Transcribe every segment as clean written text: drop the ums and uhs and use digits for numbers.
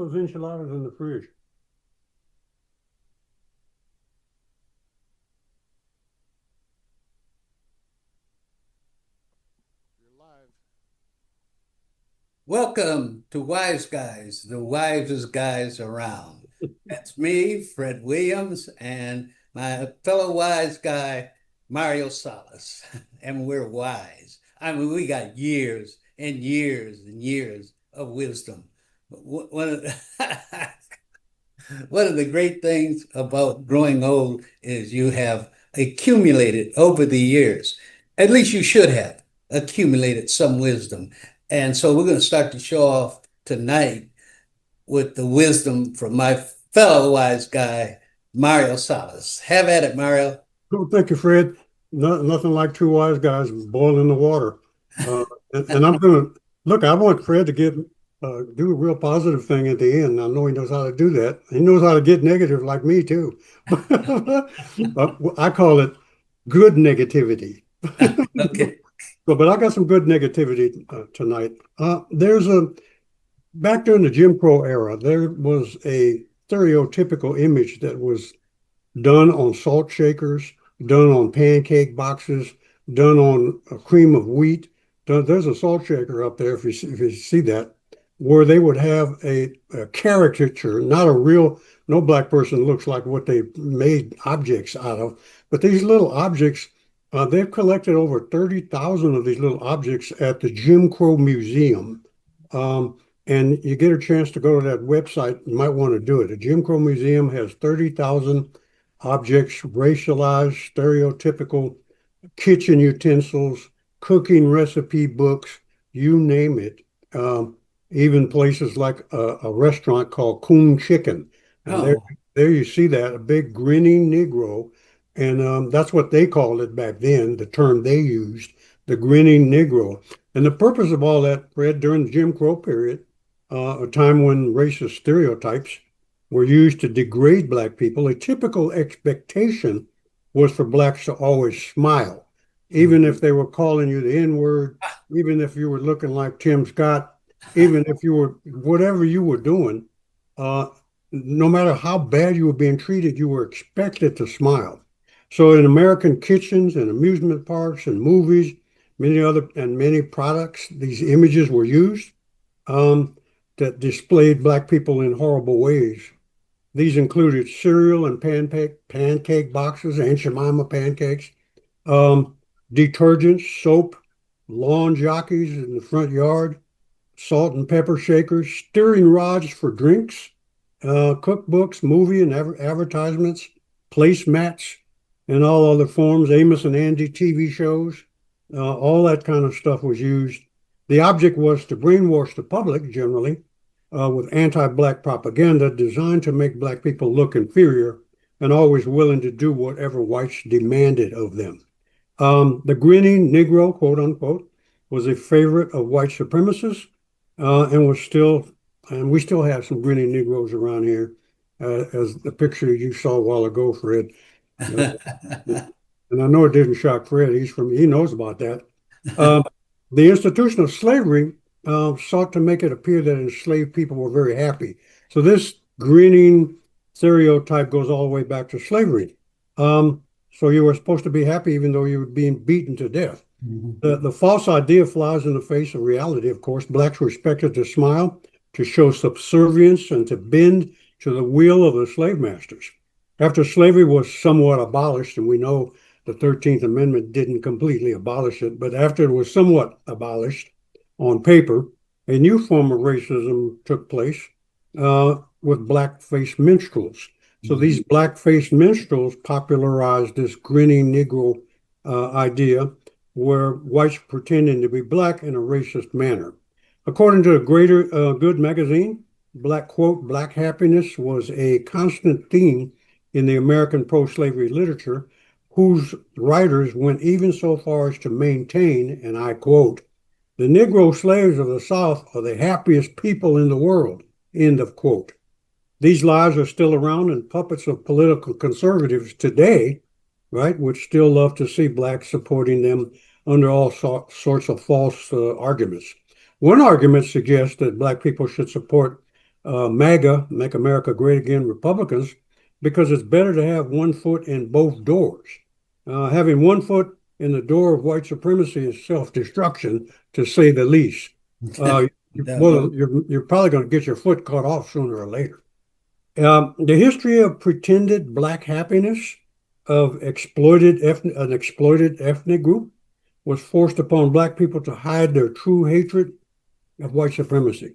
those enchiladas in the fridge. You're live. Welcome to Wise Guys, the wisest guys around. That's me, Fred Williams, and my fellow wise guy, Mario Salas. And we're wise. I mean, we got years and years and years of wisdom. One of the, one of the great things about growing old is you have accumulated over the years, at least you should have accumulated some wisdom. And so we're going to start the show off tonight with the wisdom from my fellow wise guy, Mario Salas. Have at it, Mario. Oh, thank you, Fred. Nothing like two wise guys boiling the water. Uh, and I'm going to look. I want Fred to do a real positive thing at the end. I know he knows how to do that. He knows how to get negative like me too. I call it good negativity. Okay. But I got some good negativity tonight. There's a Back during the Jim Crow era, there was a stereotypical image that was done on salt shakers, done on pancake boxes, done on a cream of wheat. There's a salt shaker up there, if you see that, where they would have a caricature, not a real, no black person looks like what they made objects out of, but these little objects, they've collected over 30,000 of these little objects at the Jim Crow Museum. And you get a chance to go to that website, you might want to do it. The Jim Crow Museum has 30,000 objects, racialized, stereotypical kitchen utensils, cooking recipe books, you name it. Even places like a restaurant called Coon Chicken. And Oh, there you see that, a big grinning Negro. And that's what they called it back then, the term they used, the grinning Negro. And the purpose of all that, Fred, during the Jim Crow period, a time when racist stereotypes were used to degrade black people, a typical expectation was for blacks to always smile, even if they were calling you the N-word, even if you were looking like Tim Scott, even if you were whatever you were doing, uh, no matter how bad you were being treated, you were expected to smile. So in American kitchens and amusement parks and movies, many products, these images were used. That displayed black people in horrible ways. These included cereal and pancake boxes, Aunt Jemima pancakes, um, detergents, soap, lawn jockeys in the front yard, salt and pepper shakers, stirring rods for drinks, cookbooks, movie and advertisements, placemats in all other forms, Amos and Andy TV shows, all that kind of stuff was used. The object was to brainwash the public generally with anti-black propaganda designed to make black people look inferior and always willing to do whatever whites demanded of them. The grinning Negro, quote unquote, was a favorite of white supremacists and we still have some grinning Negroes around here, as the picture you saw a while ago, Fred. Uh, and I know it didn't shock Fred. He knows about that. Um, the institution of slavery sought to make it appear that enslaved people were very happy. So this grinning stereotype goes all the way back to slavery. So you were supposed to be happy even though you were being beaten to death. mhm. The false idea flies in the face of reality, of course. Blacks were expected to smile, to show subservience, and to bend to the will of the slave masters. After slavery was somewhat abolished, and we know the 13th Amendment didn't completely abolish it, but after it was somewhat abolished on paper, a new form of racism took place with black-faced minstrels. So these black-faced minstrels popularized this grinning Negro idea where whites pretending to be black in a racist manner. According to the Greater Good magazine, black happiness was a constant theme in the American pro-slavery literature, whose writers went even so far as to maintain, and I quote, the Negro slaves of the South are the happiest people in the world, end of quote. These lies are still around and puppets of political conservatives today, right, which still love to see blacks supporting them under all sorts of false arguments. One argument suggests that black people should support MAGA, Make America Great Again Republicans, because it's better to have one foot in both doors. Having one foot in the door of white supremacy is self-destruction, to say the least. You're probably going to get your foot cut off sooner or later. The history of pretended black happiness of an exploited ethnic group was forced upon black people to hide their true hatred of white supremacy,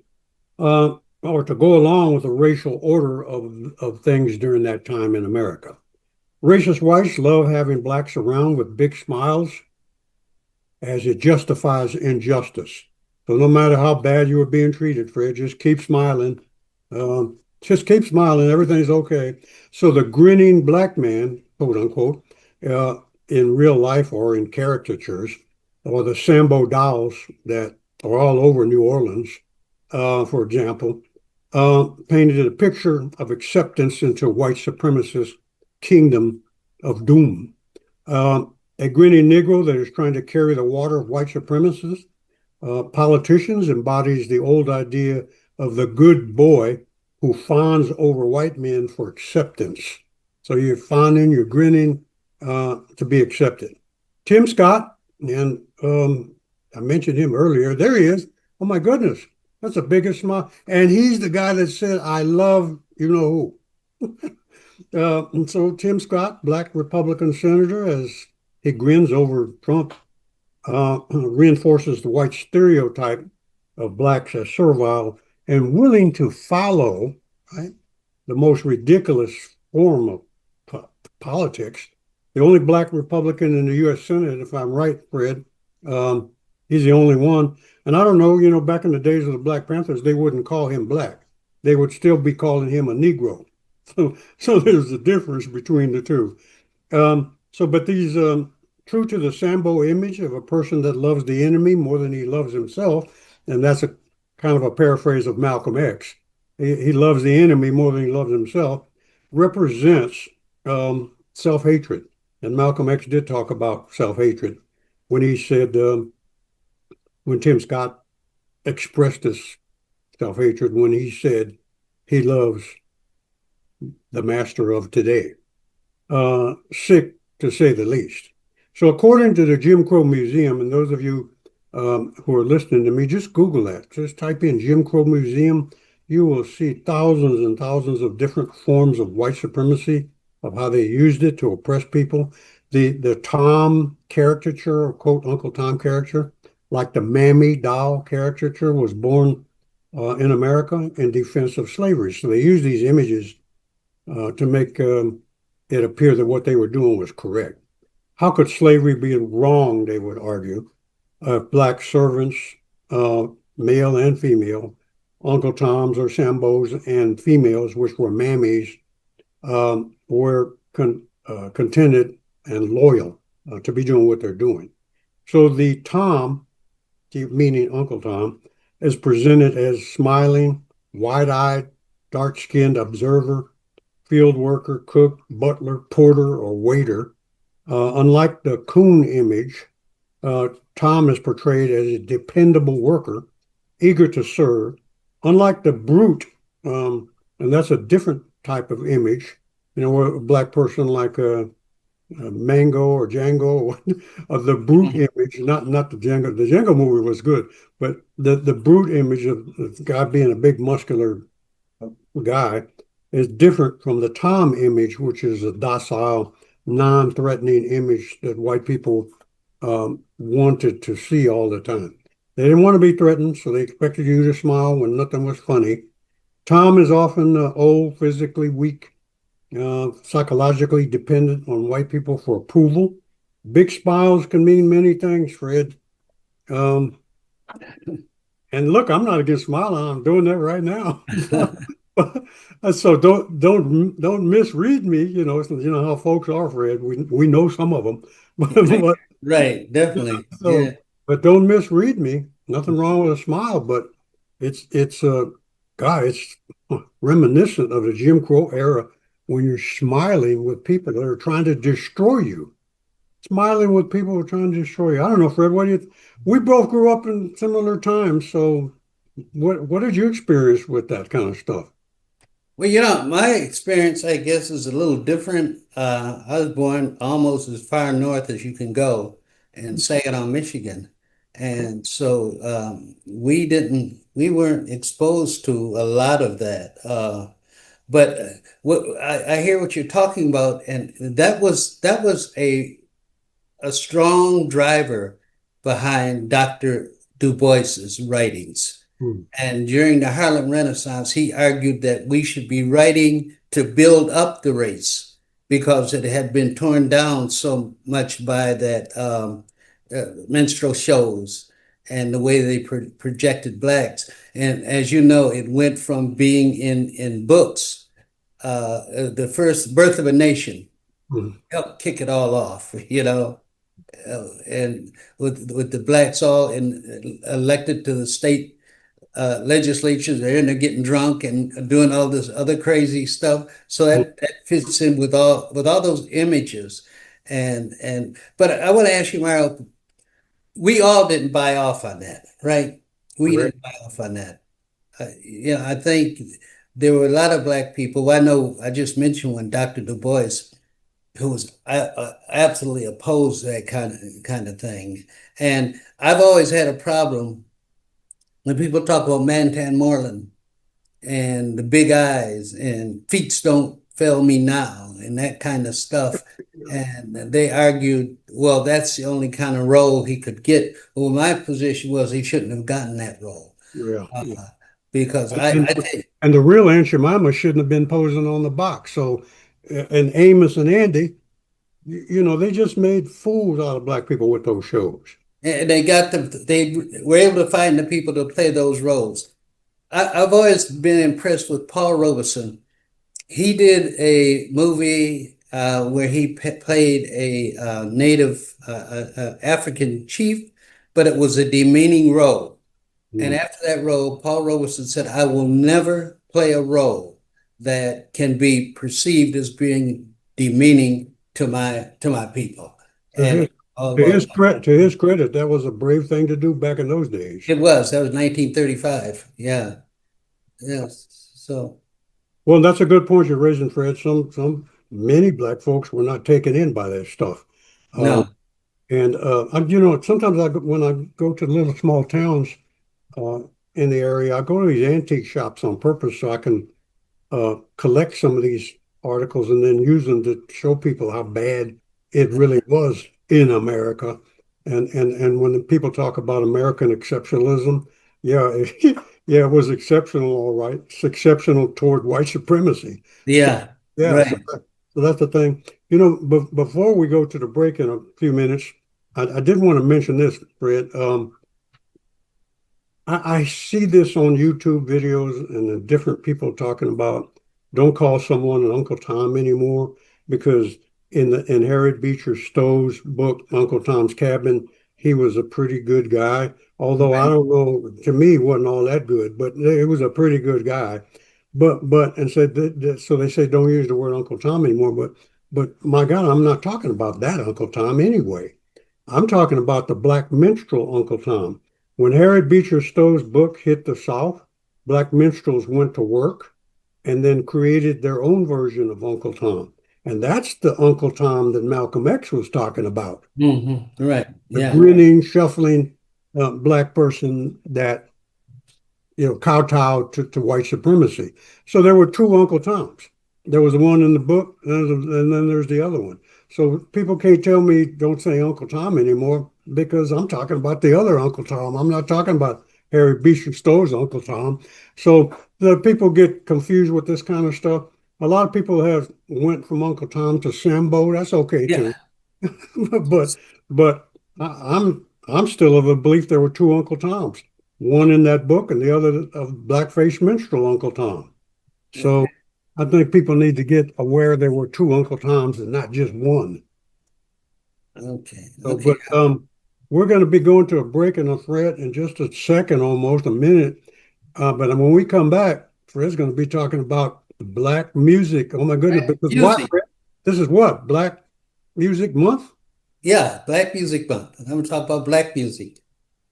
or to go along with the racial order of things during that time in America. Racist whites love having blacks around with big smiles, as it justifies injustice. So no matter how bad you were being treated, Fred, just keep smiling. Just keep smiling. Everything's okay. So the grinning black man, quote unquote, in real life or in caricatures, or the Sambo dolls that are all over New Orleans, for example, painted a picture of acceptance into white supremacist kingdom of doom. A grinning Negro that is trying to carry the water of white supremacists, politicians, embodies the old idea of the good boy who fawns over white men for acceptance. So you're fawning, you're grinning to be accepted. Tim Scott, and I mentioned him earlier. There he is. Oh my goodness, that's the biggest smile. And he's the guy that said, "I love you know who." And so Tim Scott, black Republican senator, as he grins over Trump, reinforces the white stereotype of blacks as servile and willing to follow, right, the most ridiculous form of politics. The only black Republican in the U.S. Senate, if I'm right, Fred, he's the only one. And I don't know, back in the days of the Black Panthers, they wouldn't call him black. They would still be calling him a Negro. So there's a difference between the two. But these, true to the Sambo image of a person that loves the enemy more than he loves himself, and that's a kind of a paraphrase of Malcolm X. He loves the enemy more than he loves himself, represents self-hatred. And Malcolm X did talk about self-hatred when he said, when Tim Scott expressed his self-hatred, when he said he loves the master of today. Sick, to say the least. So according to the Jim Crow Museum, and those of you who are listening to me, just Google that. Just type in Jim Crow Museum. You will see thousands and thousands of different forms of white supremacy, of how they used it to oppress people. The Tom caricature, or quote, Uncle Tom caricature, like the Mammy doll caricature, was born in America in defense of slavery. So they used these images to make it appear that what they were doing was correct. How could slavery be wrong, they would argue, if black servants, male and female, Uncle Toms or Sambos, and females, which were mammies, were contented and loyal to be doing what they're doing. So the Tom, meaning Uncle Tom, is presented as smiling, wide-eyed, dark-skinned observer, field worker, cook, butler, porter, or waiter. Unlike the coon image, Tom is portrayed as a dependable worker, eager to serve. Unlike the brute, and that's a different type of image, where a black person like a Mango or Django, of the brute image, not the Django. The Django movie was good, but the brute image of the guy being a big muscular guy is different from the Tom image, which is a docile, non-threatening image that white people wanted to see all the time. They didn't want to be threatened, so they expected you to smile when nothing was funny. Tom is often old, physically weak, psychologically dependent on white people for approval. Big smiles can mean many things, Fred. And look, I'm not against smiling. I'm doing that right now. So don't misread me. You know how folks are, Fred. We know some of them, but Right, definitely. so, Yeah. but don't misread me. Nothing wrong with a smile, but it's reminiscent of the Jim Crow era when you're smiling with people that are trying to destroy you. Smiling with people who are trying to destroy you. I don't know, Fred. We both grew up in similar times, so What did you experience with that kind of stuff? Well, my experience, I guess, is a little different. I was born almost as far north as you can go in Saginaw, Michigan. And so we weren't exposed to a lot of that. But what I hear what you're talking about, and that was a strong driver behind Dr. Du Bois's writings. Hmm. And during the Harlem Renaissance, he argued that we should be writing to build up the race because it had been torn down so much by that minstrel shows and the way they projected blacks. And as you know, it went from being in books. The first Birth of a Nation Hmm. helped kick it all off. And with the blacks all elected to the state legislatures, they're in there getting drunk and doing all this other crazy stuff. So that fits in with all those images. But I want to ask you, Mario, we all didn't buy off on that, right? We Correct. didn't buy off on that. I think there were a lot of black people. I know I just mentioned when Dr. Du Bois, who was absolutely opposed to that kind of thing. And I've always had a problem when people talk about Mantan Moreland and the big eyes and feet don't fail me now and that kind of stuff. And they argued, well, that's the only kind of role he could get. Well, my position was he shouldn't have gotten that role. Yeah. Uh, Yeah. because And I think, and the real Aunt Jemima shouldn't have been posing on the box. So, and Amos and Andy, they just made fools out of black people with those shows. and they were able to find the people to play those roles. I've always been impressed with Paul Robeson. He did a movie where he played a native African chief, but it was a demeaning role. And Mm. after that role, Paul Robeson said, "I will never play a role that can be perceived as being demeaning to my people." To And his, to his credit, that was a brave thing to do back in those days. that was 1935. Yeah, yes. So Well, that's a good point you're raising, Fred. Many black folks were not taken in by that stuff. Um, no, and sometimes when I go to little small towns uh, in the area, I go to these antique shops on purpose so I can collect some of these articles and then use them to show people how bad it really was in America. And when people talk about American exceptionalism, yeah, yeah, it was exceptional, all right. It's exceptional toward white supremacy. So yeah, yeah, so, right. so that's the thing. Before we go to the break in a few minutes, I did want to mention this, Fred. I see this on YouTube videos and the different people talking about don't call someone an Uncle Tom anymore because in Harriet Beecher Stowe's book, Uncle Tom's Cabin, he was a pretty good guy. Although I Right. don't know, to me, he wasn't all that good, but it was a pretty good guy. But and said so they say don't use the word Uncle Tom anymore. But my God, I'm not talking about that Uncle Tom anyway. I'm talking about the black minstrel Uncle Tom. When Harriet Beecher Stowe's book hit the South, black minstrels went to work and then created their own version of Uncle Tom. And that's the Uncle Tom that Malcolm X was talking about. Right. The Yeah. grinning, shuffling black person that kowtowed to white supremacy. So there were two Uncle Toms. There was the one in the book, and then there's the other one. So people can't tell me don't say Uncle Tom anymore because I'm talking about the other Uncle Tom. I'm not talking about Harry Beecher Stowe's Uncle Tom. So the people get confused with this kind of stuff. A lot of people have went from Uncle Tom to Sambo. That's okay Yeah. too. but but I'm still of the belief there were two Uncle Toms, one in that book and the other of Blackface Minstrel Uncle Tom. So I think people need to get aware there were two Uncle Toms and not just one. Okay. So, Okay. but we're going to be going to a break in a Fred in just a second, almost a minute. But when we come back, Fred's going to be talking about black music. Oh my goodness! Black Because what, music. Fred? This is what Black Music Month. Yeah. Black Music Month. I'm going to talk about black music.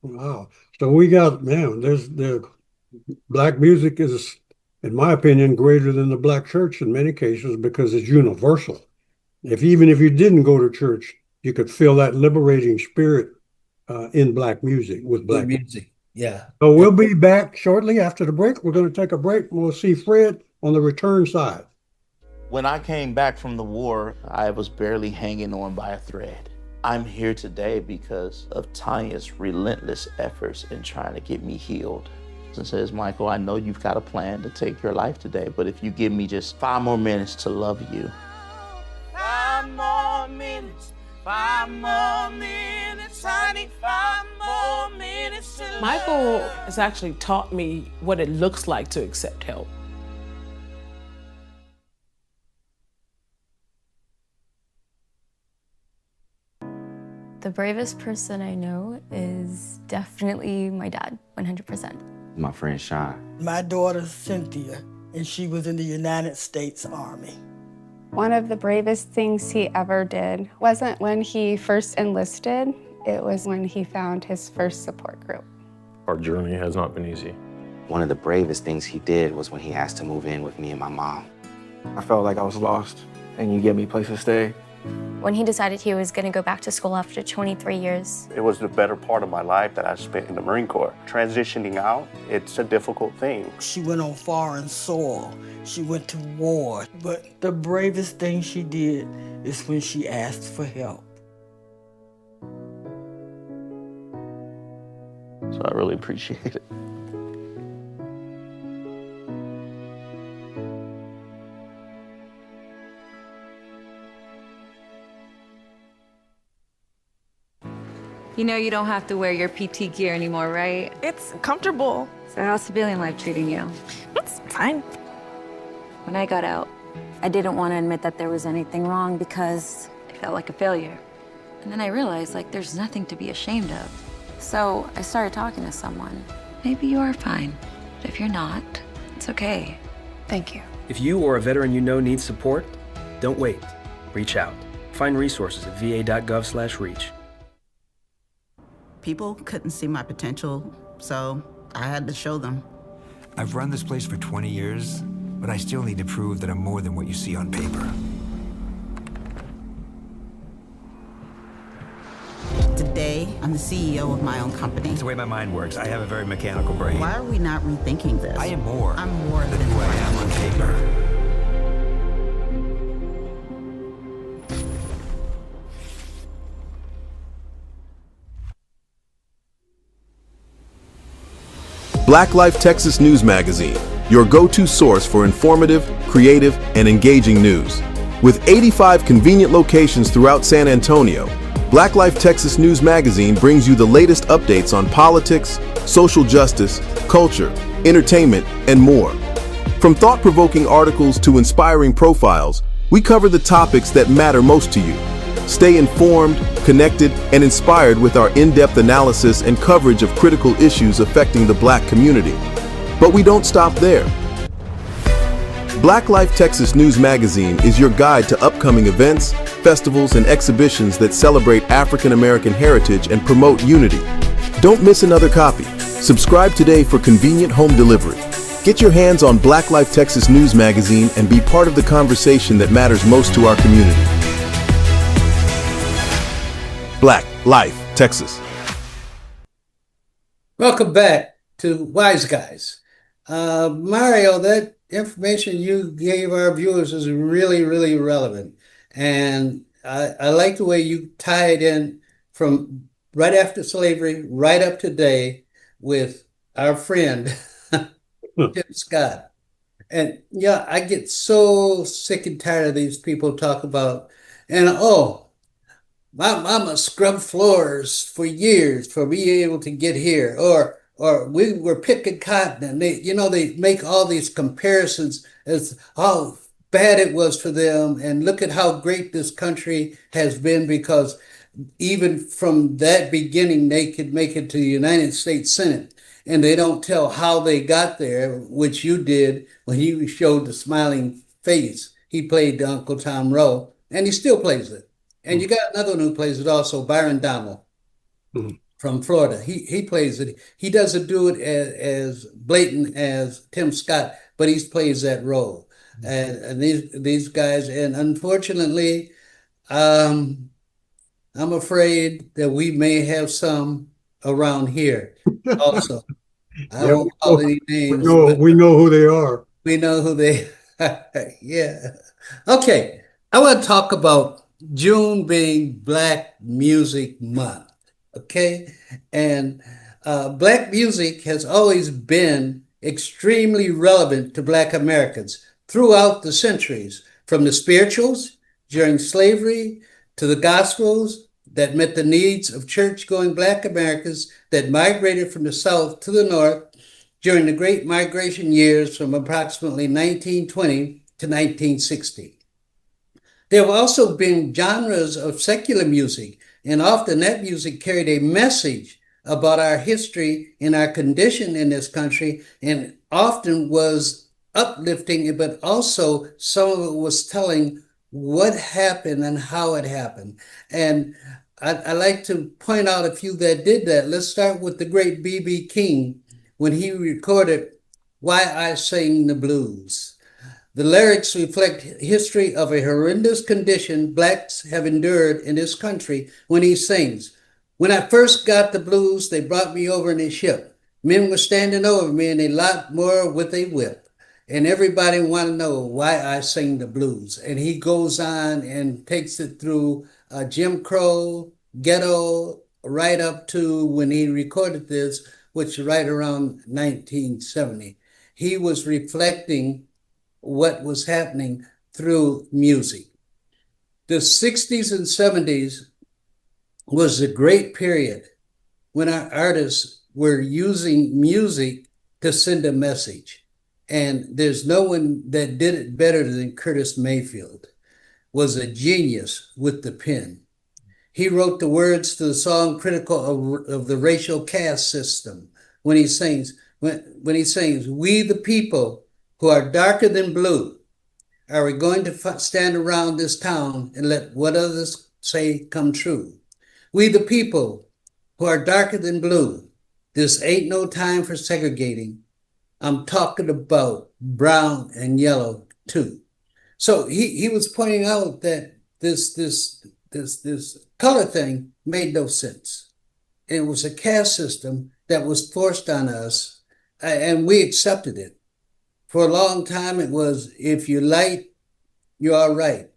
Wow. So we got, man, there's there. Black music is, in my opinion, greater than the black church in many cases because it's universal. Even if you didn't go to church, you could feel that liberating spirit in black music with Good black. music. Yeah. So we'll be back shortly after the break. We're going to take a break and we'll see Fred on the return side. When I came back from the war, I was barely hanging on by a thread. I'm here today because of Tanya's relentless efforts in trying to get me healed. And says, Michael, I know you've got a plan to take your life today, but if you give me just 5 more minutes to love you. 5 more minutes, 5 more minutes, honey, 5 more minutes to love. Michael has actually taught me what it looks like to accept help. The bravest person I know is definitely my dad, 100%. My friend Sean. My daughter Cynthia, and she was in the United States Army. One of the bravest things he ever did wasn't when he first enlisted, it was when he found his first support group. Our journey has not been easy. One of the bravest things he did was when he asked to move in with me and my mom. I felt like I was lost, and you gave me a place to stay. When he decided he was going to go back to school after 23 years. It was the better part of my life that I spent in the Marine Corps. Transitioning out, it's a difficult thing. She went on foreign soil. She went to war. But the bravest thing she did is when she asked for help. So I really appreciate it. You know you don't have to wear your PT gear anymore, right? It's comfortable. So how's civilian life treating you? It's fine. When I got out, I didn't want to admit that there was anything wrong because I felt like a failure. And then I realized, like, there's nothing to be ashamed of. So I started talking to someone. Maybe you are fine, but if you're not, it's okay. Thank you. If you or a veteran you know needs support, don't wait. Reach out. Find resources at va.gov/reach. People couldn't see my potential, so I had to show them. I've run this place for 20 years, but I still need to prove that I'm more than what you see on paper. Today, I'm the CEO of my own company. That's the way my mind works. I have a very mechanical brain. Why are we not rethinking this? I am more. I'm more than who I am on paper. Black Life Texas News Magazine, your go-to source for informative, creative, and engaging news. With 85 convenient locations throughout San Antonio, Black Life Texas News Magazine brings you the latest updates on politics, social justice, culture, entertainment, and more. From thought-provoking articles to inspiring profiles, we cover the topics that matter most to you. Stay informed, connected, and inspired with our in-depth analysis and coverage of critical issues affecting the Black community. But we don't stop there. Black Life Texas News Magazine is your guide to upcoming events, festivals, and exhibitions that celebrate African American heritage and promote unity. Don't miss another copy. Subscribe today for convenient home delivery. Get your hands on Black Life Texas News Magazine and be part of the conversation that matters most to our community. Black Life Texas. Welcome back to Wise Guys. Mario, that information you gave our viewers is really, really relevant. And I like the way you tied in from right after slavery, right up to today with our friend, Jim Scott. And yeah, I get so sick and tired of these people talk about, and my mama scrubbed floors for years for being able to get here, or we were picking cotton, and they make all these comparisons as how bad it was for them, and look at how great this country has been because even from that beginning they could make it to the United States Senate, and they don't tell how they got there, which you did when you showed the smiling face. He played Uncle Tom Rowe, and he still plays it. And you got another one who plays it also, Byron Donald. from Florida. He plays it. He doesn't do it as blatant as Tim Scott, but he plays that role. And these guys, and unfortunately, I'm afraid that we may have some around here also. I won't call any names. We know who they are. We know who they are. Yeah. Okay. I want to talk about June being Black Music Month. Okay. And Black music has always been extremely relevant to Black Americans throughout the centuries, from the spirituals during slavery to the gospels that met the needs of church-going Black Americans that migrated from the South to the North during the Great Migration years from approximately 1920 to 1960. There have also been genres of secular music, and often that music carried a message about our history and our condition in this country, and often was uplifting, but also some of it was telling what happened and how it happened. And I like to point out a few that did that. Let's start with the great B.B. King when he recorded Why I Sing the Blues. The lyrics reflect history of a horrendous condition Blacks have endured in this country when he sings, "When I first got the blues, they brought me over in a ship. Men were standing over me and a lot more with a whip. And everybody want to know why I sing the blues." And he goes on and takes it through Jim Crow, ghetto, right up to when he recorded this, which is right around 1970. He was reflecting what was happening through music. The 60s and 70s was a great period when our artists were using music to send a message. And there's no one that did it better than Curtis Mayfield, was a genius with the pen. He wrote the words to the song critical of the racial caste system when he sings, "We the people who are darker than blue, are we going to stand around this town and let what others say come true? We the people who are darker than blue, this ain't no time for segregating. I'm talking about brown and yellow too." So he was pointing out that this color thing made no sense. It was a caste system that was forced on us, and we accepted it. For a long time, it was, if you're light, you're all right.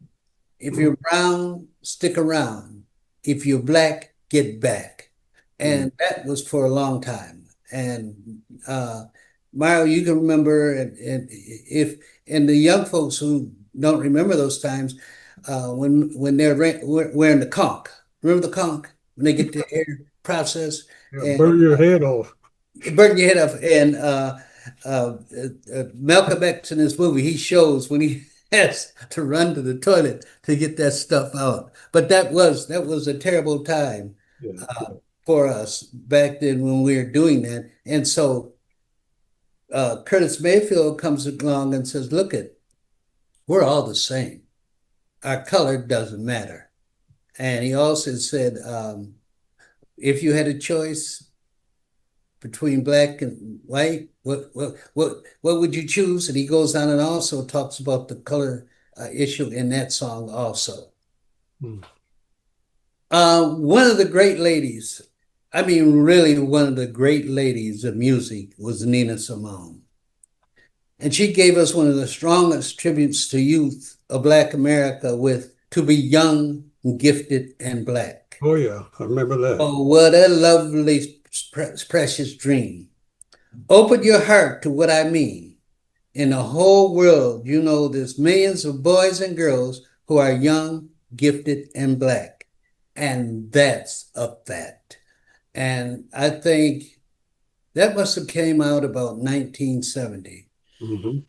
If you're brown, stick around. If you're Black, get back. And that was for a long time. And Mario, you can remember, and the young folks who don't remember those times, when they're wearing the conch. Remember the conch? When they get the hair processed? Yeah, burn your head off. Burn your head off. And Malcolm X in this movie, he shows when he has to run to the toilet to get that stuff out. But that was a terrible time for us back then when we were doing that. And so Curtis Mayfield comes along and says, "Look we're all the same. Our color doesn't matter." And he also said, if you had a choice between Black and white, what would you choose? And he goes on and also talks about the color issue in that song also. One of the great ladies, I mean, really one of the great ladies of music was Nina Simone. And she gave us one of the strongest tributes to youth of Black America with "To Be Young, Gifted, and Black." Oh, yeah, I remember that. Oh, what a lovely, precious dream. Open your heart to what I mean. In the whole world, you know, there's millions of boys and girls who are young, gifted, and Black. And that's a fact. And I think that must have came out about 1970.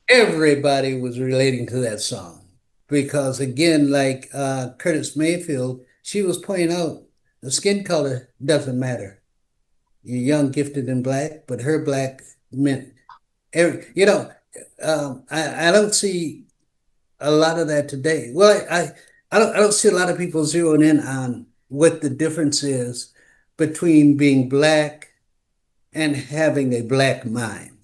Everybody was relating to that song because, again, like Curtis Mayfield, she was pointing out the skin color doesn't matter. You're young, gifted, and Black, but her Black meant I don't see a lot of that today. Well, I don't see a lot of people zeroing in on what the difference is between being black and having a black mind.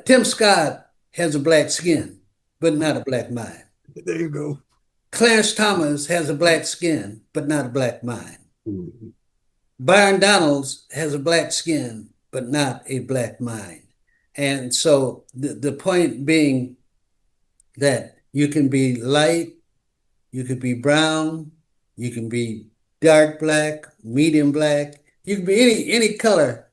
Tim Scott has a black skin, but not a black mind. There you go. Clarence Thomas has a black skin, but not a black mind. Byron Donalds has a black skin, but not a black mind. And so the point being that you can be light, you could be brown, you can be dark black, medium black, you can be any color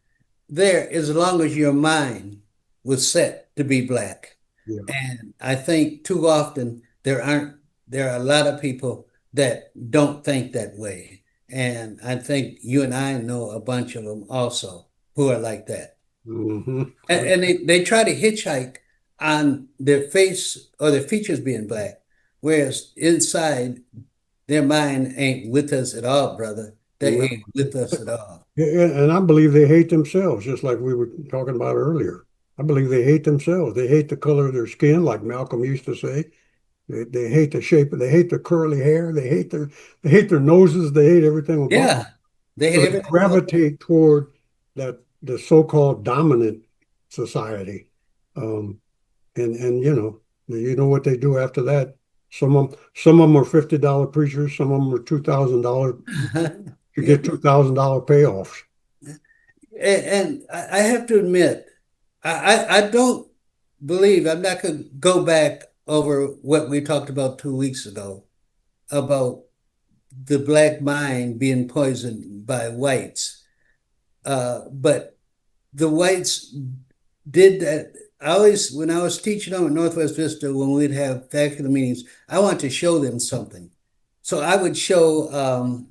there as long as your mind was set to be black. Yeah. And I think too often there are a lot of people that don't think that way. And I think you and I know a bunch of them also who are like that. Mm-hmm. And they try to hitchhike on their face or their features being black, whereas inside their mind ain't with us at all, brother. They ain't with us at all. And I believe they hate themselves, just like we were talking about earlier. I believe they hate themselves. They hate the color of their skin, like Malcolm used to say. They hate the shape. They hate the curly hair. They hate their noses. They hate everything about them. They hate everything. Gravitate toward the so-called dominant society, and you know what they do after that. Some of them are $50 preachers. Some of them are $2,000. You get $2,000 payoffs. And I have to admit, I don't believe, I'm not going to go back over what we talked about 2 weeks ago about the black mind being poisoned by whites. But the whites did that. When I was teaching them at Northwest Vista, when we'd have faculty meetings, I wanted to show them something. So I would show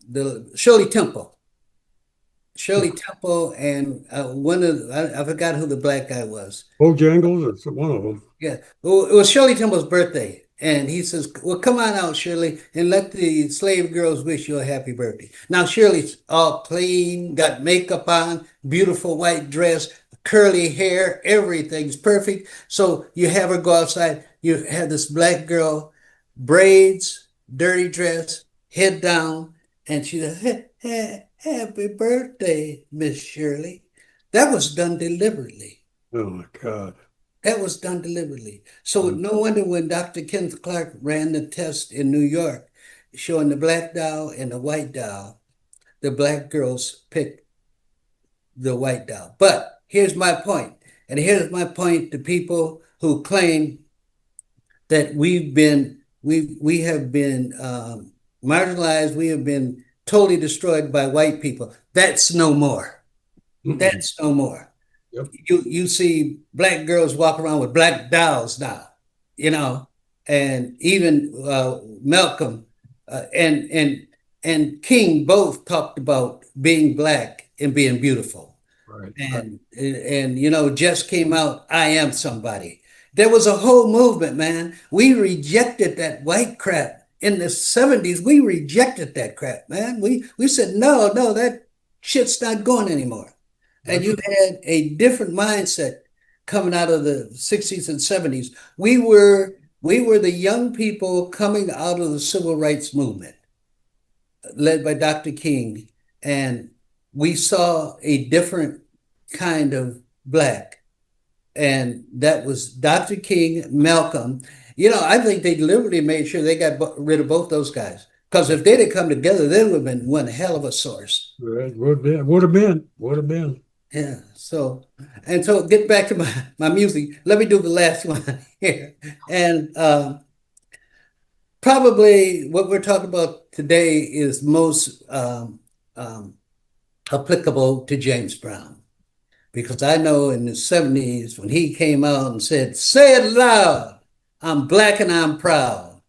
the Shirley Temple. Shirley Temple and I forgot who the black guy was. Bojangles, or one of them. Yeah, well, it was Shirley Temple's birthday. And he says, well, come on out, Shirley, and let the slave girls wish you a happy birthday. Now, Shirley's all clean, got makeup on, beautiful white dress, curly hair, everything's perfect. So you have her go outside, you have this black girl, braids, dirty dress, head down, and she said, happy birthday, Miss Shirley. That was done deliberately. Oh, my God. That was done deliberately. So no wonder when Dr. Kenneth Clark ran the test in New York, showing the black doll and the white doll, the black girls picked the white doll. But here's my point. And here's my point to people who claim that we have been marginalized, we have been totally destroyed by white people. That's no more. That's no more. Yep. You see black girls walk around with black dolls now, and even Malcolm and King both talked about being black and being beautiful. Right. And just came out, I am somebody. There was a whole movement, man. We rejected that white crap in the 70s. We rejected that crap, man. We said, no, that shit's not going anymore. And you had a different mindset coming out of the 60s and 70s. We were the young people coming out of the civil rights movement, led by Dr. King. And we saw a different kind of black. And that was Dr. King, Malcolm. I think they deliberately made sure they got rid of both those guys. Because if they'd have come together, they would have been one hell of a source. Right. Would have been. Yeah. So get back to my music. Let me do the last one here. And probably what we're talking about today is most applicable to James Brown. Because I know in the 70s when he came out and said, say it loud, I'm black and I'm proud.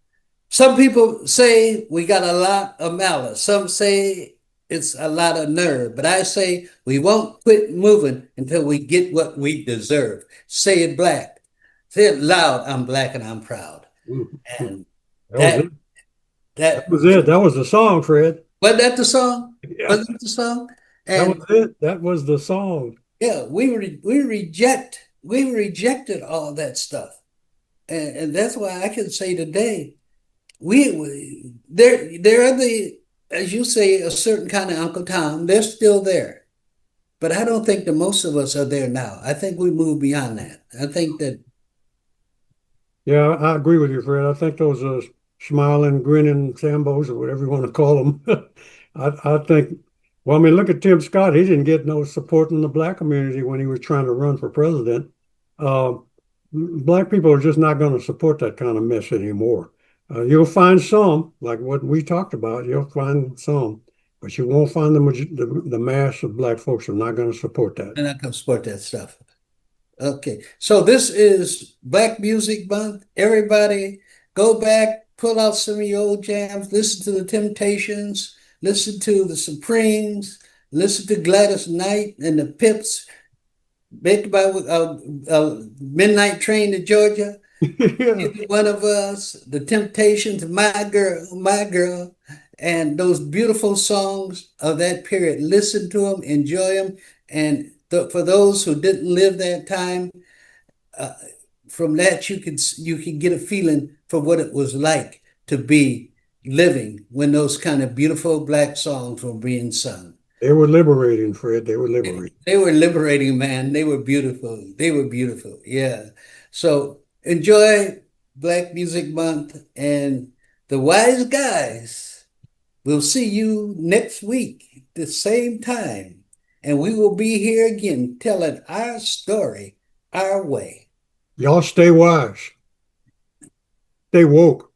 Some people say we got a lot of malice. Some say it's a lot of nerve, but I say we won't quit moving until we get what we deserve. Say it black. Say it loud. I'm black and I'm proud. And that was it. That was the song, Fred. Wasn't that the song? Yeah. Wasn't that the song? And that was it. That was the song. Yeah, we rejected all that stuff. And that's why I can say today, there are the as you say, a certain kind of Uncle Tom, they're still there. But I don't think that most of us are there now. I think we moved beyond that. I think that Yeah, I agree with you, Fred. I think those smiling, grinning Sambos, or whatever you want to call them. I think, well, I mean, look at Tim Scott. He didn't get no support in the black community when he was trying to run for president. Black people are just not going to support that kind of mess anymore. You'll find some, like what we talked about, you'll find some, but you won't find the mass of black folks are not going to support that. they're not going to support that stuff. Okay, so this is Black Music Month. Everybody go back, pull out some of your old jams, listen to the Temptations, listen to the Supremes, listen to Gladys Knight and the Pips, made by Midnight Train to Georgia. One of Us, the Temptations, My Girl, and those beautiful songs of that period. Listen to them, enjoy them, and for those who didn't live that time, from that you can get a feeling for what it was like to be living when those kind of beautiful black songs were being sung. They were liberating, Fred. They were liberating. They were liberating, man. They were beautiful. They were beautiful. Yeah. So enjoy Black Music Month and the Wise Guys. We'll see you next week, the same time. And we will be here again telling our story our way. Y'all stay wise. Stay woke.